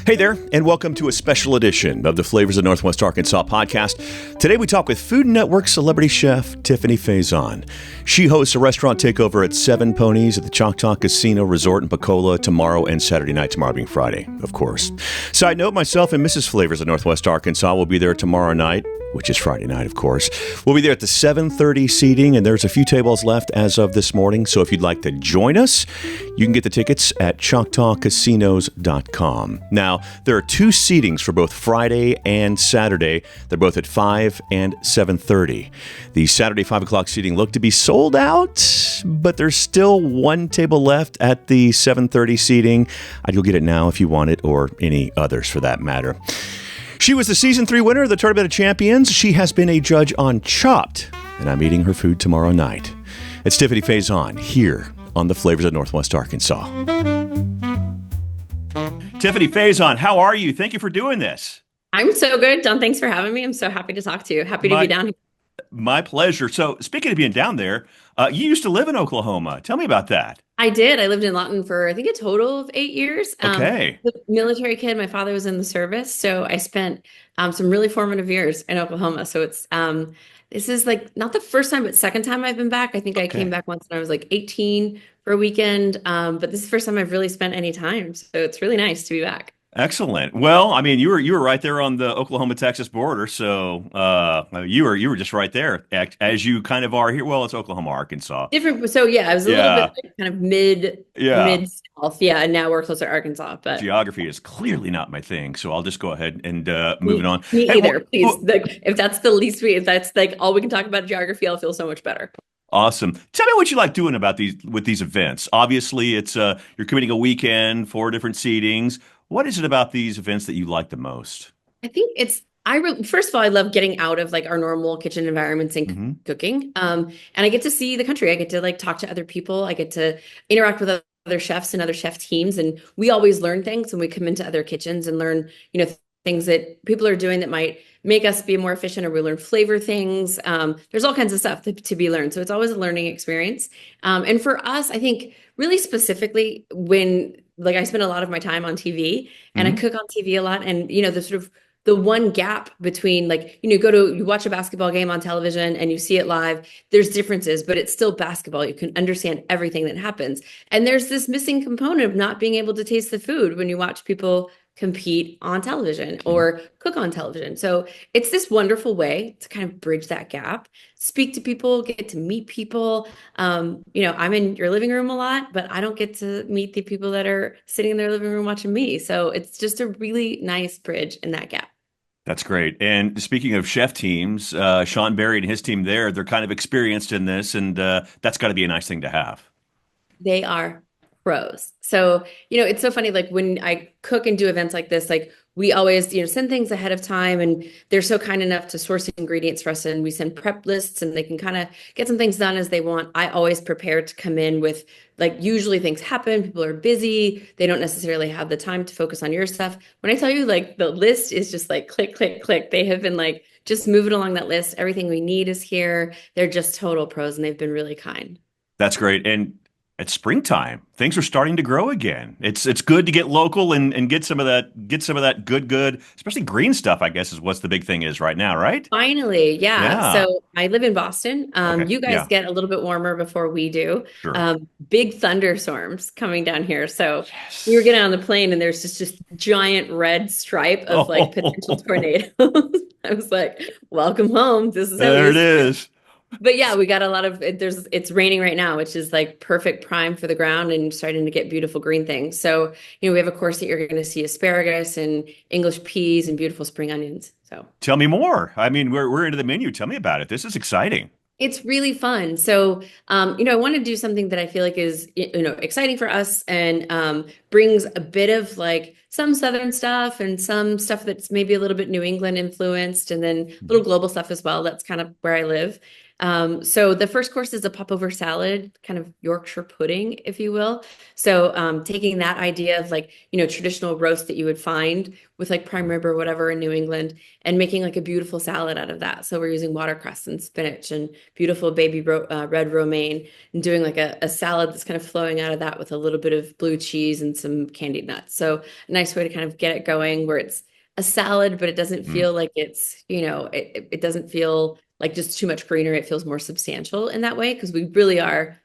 Hey there, and welcome to a special edition of the Flavors of Northwest Arkansas podcast. Today we talk with Food Network celebrity chef Tiffani Faison. She hosts a restaurant takeover at Seven Ponies at the Choctaw Casino Resort in Pocola tomorrow and Saturday night, tomorrow being Friday, of course. Side note, myself and Mrs. Flavors of Northwest Arkansas will be there tomorrow night, which is Friday night, of course. We'll be there at the 7:30 seating, and there's a few tables left as of this morning. So if you'd like to join us, you can get the tickets at ChoctawCasinos.com. Now, there are two seatings for both Friday and Saturday. They're both at 5 and 7:30. The Saturday 5 o'clock seating looked to be sold out, but there's still one table left at the 7:30 seating. I'd go get it now if you want it, or any others for that matter. She was the Season 3 winner of the Tournament of Champions. She has been a judge on Chopped, and I'm eating her food tomorrow night. It's Tiffani Faison here on the Flavors of Northwest Arkansas. Tiffani Faison, how are you? Thank you for doing this. I'm so good, John. Thanks for having me. I'm so happy to talk to you. Happy to be down here. My pleasure. So, speaking of being down there, you used to live in Oklahoma. Tell me about that. I did. I lived in Lawton for, I think, a total of 8 years. Okay. The military kid. My father was in the service, so I spent some really formative years in Oklahoma. So this is like not the first time, but second time I've been back. I think I came back once when I was like 18 for a weekend. But this is the first time I've really spent any time. So it's really nice to be back. Excellent. Well, I mean, you were right there on the Oklahoma-Texas border, so you were just right there, as you kind of are here. Well, it's Oklahoma, Arkansas. Different. So yeah, I was a little bit like kind of mid south. Yeah, and now we're closer to Arkansas. But geography is clearly not my thing, so I'll just go ahead and move it on. Me either, please. Like, if that's the least if that's like all we can talk about geography, I'll feel so much better. Awesome. Tell me what you like doing about these events. Obviously, it's you're committing a weekend, 4 different seatings. What is it about these events that you like the most? I think first of all, I love getting out of like our normal kitchen environments and cooking. And I get to see the country. I get to like talk to other people. I get to interact with other chefs and other chef teams. And we always learn things when we come into other kitchens and learn, things that people are doing that might make us be more efficient, or we learn flavor things. There's all kinds of stuff to be learned. So it's always a learning experience. And for us, I think really specifically when like I spend a lot of my time on TV and I cook on TV a lot. And, the sort of the one gap between like, you watch a basketball game on television and you see it live, there's differences, but it's still basketball. You can understand everything that happens. And there's this missing component of not being able to taste the food when you watch people compete on television or cook on television. So it's this wonderful way to kind of bridge that gap, speak to people, get to meet people. I'm in your living room a lot, but I don't get to meet the people that are sitting in their living room watching me. So it's just a really nice bridge in that gap. That's great. And speaking of chef teams, Sean Berry and his team they're kind of experienced in this, and that's got to be a nice thing to have. They are pros. So, it's so funny, like when I cook and do events like this, like we always, send things ahead of time, and they're so kind enough to source ingredients for us, and we send prep lists and they can kind of get some things done as they want. I always prepare to come in with like, usually things happen, people are busy, they don't necessarily have the time to focus on your stuff. When I tell you like the list is just like click, click, click, they have been like, just moving along that list. Everything we need is here. They're just total pros, and they've been really kind. That's great. And it's springtime. Things are starting to grow again. It's good to get local and get some of that good, especially green stuff, I guess is what's the big thing is right now, right? Finally, yeah. So I live in Boston. You guys get a little bit warmer before we do. Sure. Big thunderstorms coming down here. So we were getting on the plane and there's just giant red stripe of like potential tornadoes. I was like, welcome home. This is there it is. But yeah, we got a lot of it's raining right now, which is like perfect prime for the ground and starting to get beautiful green things. So, we have a course that you're going to see asparagus and English peas and beautiful spring onions. So tell me more. I mean, we're into the menu. Tell me about it. This is exciting. It's really fun. So, I want to do something that I feel like is, exciting for us and brings a bit of like some Southern stuff and some stuff that's maybe a little bit New England influenced, and then a little global stuff as well. That's kind of where I live. So the first course is a popover salad, kind of Yorkshire pudding, if you will. So taking that idea of like, traditional roast that you would find with like prime rib or whatever in New England and making like a beautiful salad out of that. So we're using watercress and spinach and beautiful baby red romaine and doing like a salad that's kind of flowing out of that with a little bit of blue cheese and some candied nuts. So a nice way to kind of get it going where it's a salad, but it doesn't Mm. feel like it's, it doesn't feel like just too much greenery. It feels more substantial in that way because we really are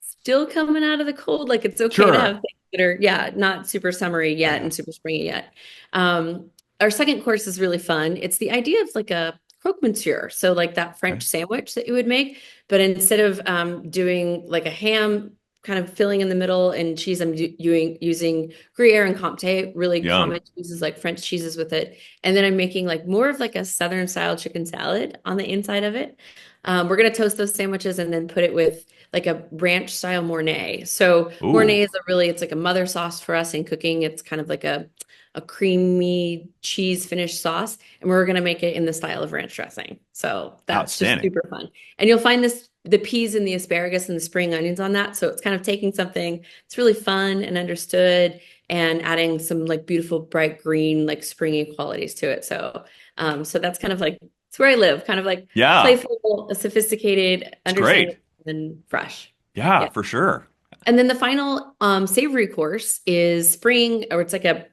still coming out of the cold. Like it's okay to have Sure. things that are, yeah, not super summery yet and super springy yet. Our second course is really fun. It's the idea of like a croque monsieur. So like that French Okay. sandwich that you would make, but instead of doing like a ham kind of filling in the middle and cheese, I'm using Gruyere and Comté, really Yum. common cheeses like French cheeses with it. And then I'm making like more of like a Southern style chicken salad on the inside of it. We're going to toast those sandwiches and then put it with like a ranch style Mornay. So Ooh. Mornay is it's like a mother sauce for us in cooking. It's kind of like a creamy cheese finished sauce, and we're going to make it in the style of ranch dressing. So that's just Outstanding. super fun. And you'll find the peas and the asparagus and the spring onions on that. So it's kind of taking something it's really fun and understood and adding some like beautiful bright green, like springy qualities to it. So that's kind of like it's where I live, kind of like Yeah. playful, sophisticated, It's great. understanding, and fresh. Yeah, Yeah. for sure. And then the final savory course is spring, or it's like a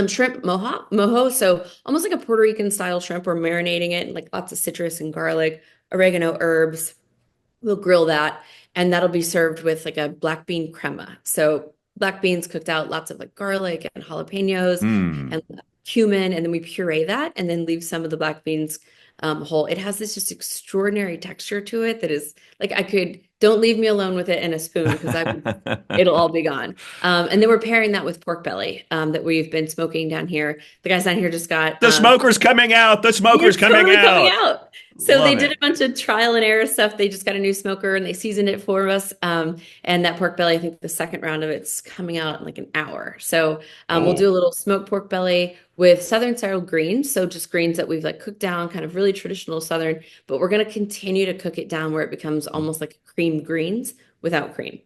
shrimp mojo. So almost like a Puerto Rican style shrimp. We're marinating it in like lots of citrus and garlic, oregano, herbs. We'll grill that, and that'll be served with like a black bean crema. So black beans cooked out, lots of like garlic and jalapenos Mm. and cumin, and then we puree that and then leave some of the black beans whole. It has this just extraordinary texture to it that is like don't leave me alone with it in a spoon because it'll all be gone. And then we're pairing that with pork belly that we've been smoking down here. The guys down here just got The smoker's coming out. The smoker's it's coming totally coming out. out. So they Love did it. a bunch of trial and error stuff. They just got a new smoker and they seasoned it for us. And that pork belly, I think the second round of it's coming out in like an hour. So we'll do Oh. a little smoked pork belly with Southern style greens. So just greens that we've like cooked down, kind of really traditional Southern, but we're going to continue to cook it down where it becomes almost like cream greens without cream.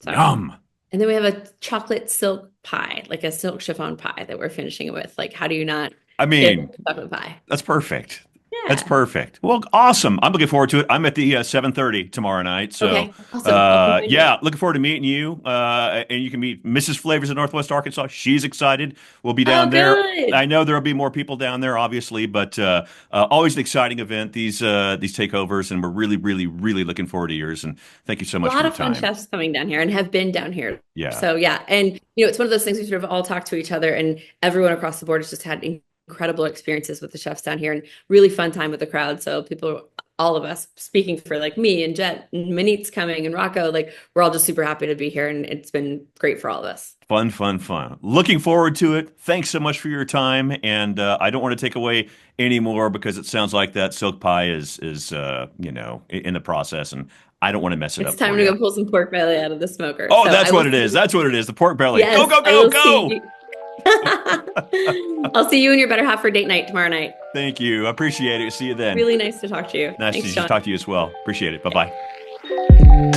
So, Yum. and then we have a chocolate silk pie, like a silk chiffon pie that we're finishing it with. Like, how do you not I get mean, chocolate pie? that's perfect. That's Yeah. perfect. Well, awesome. I'm looking forward to it. I'm at the 7:30 tomorrow night. So, Okay, awesome. I'll come join you. yeah, looking forward to meeting you. And you can meet Mrs. Flavors of Northwest Arkansas. She's excited. We'll be Oh, down there. I good. know there'll be more people down there, obviously, but always an exciting event, these takeovers. And we're really, really, really looking forward to yours. And thank you so A much for lot your of fun time. chefs coming down here and have been down here. Yeah. So yeah, and it's one of those things we sort of all talk to each other, and everyone across the board has just had incredible experiences with the chefs down here and really fun time with the crowd. So people, all of us, speaking for like me and Jet and Manit's coming and Rocco, like we're all just super happy to be here, and it's been great for all of us. Fun, fun, fun. Looking forward to it. Thanks so much for your time. And I don't want to take away any more because it sounds like that silk pie is in the process, and I don't want to mess it It's up time for to you. go pull some pork belly out of the smoker. Oh, So that's I will what it is. see. That's what it is. The pork belly. Go, Yes, go, I go, will go. see. I'll see you and your better half for date night tomorrow night. Thank you. I appreciate it. See you then. Really nice to talk to you. Nice Thanks, to John. talk to you as well. Appreciate it. Bye bye.